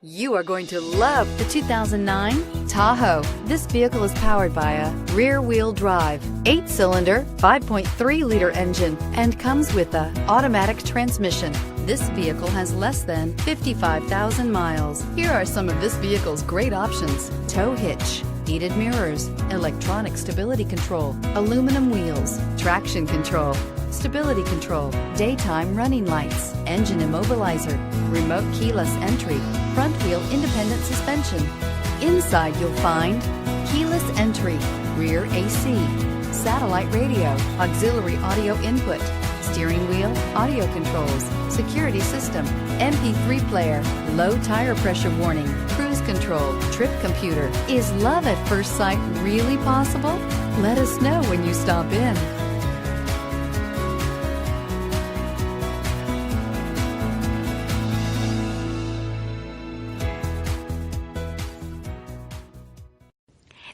You are going to love the 2009 Tahoe. This vehicle is powered by a rear-wheel drive, 8-cylinder, 5.3-liter engine, and comes with an automatic transmission. This vehicle has less than 55,000 miles. Here are some of this vehicle's great options: tow hitch, heated mirrors, electronic stability control, aluminum wheels, traction control, stability control, daytime running lights, engine immobilizer, remote keyless entry, front wheel independent suspension. Inside you'll find keyless entry, rear AC, satellite radio, auxiliary audio input, steering wheel audio controls, security system, MP3 player, low tire pressure warning, cruise control, trip computer. Is love at first sight really possible? Let us know when you stop in.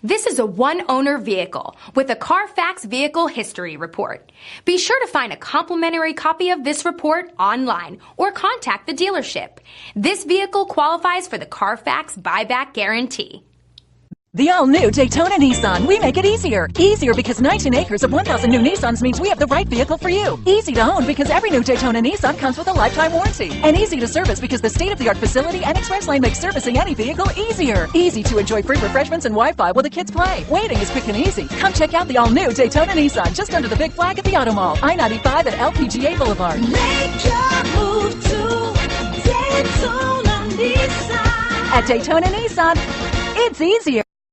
This is a one-owner vehicle with a CARFAX Vehicle History Report. Be sure to find a complimentary copy of this report online or contact the dealership. This vehicle qualifies for the CARFAX Buyback Guarantee. The all-new Daytona Nissan. We make it easier. Easier because 19 acres of 1,000 new Nissans means we have the right vehicle for you. Easy to own because every new Daytona Nissan comes with a lifetime warranty. And easy to service because the state-of-the-art facility and express lane makes servicing any vehicle easier. Easy to enjoy free refreshments and Wi-Fi while the kids play. Waiting is quick and easy. Come check out the all-new Daytona Nissan just under the big flag at the Automall, I-95 at LPGA Boulevard. Make your move to Daytona Nissan. At Daytona Nissan, it's easier.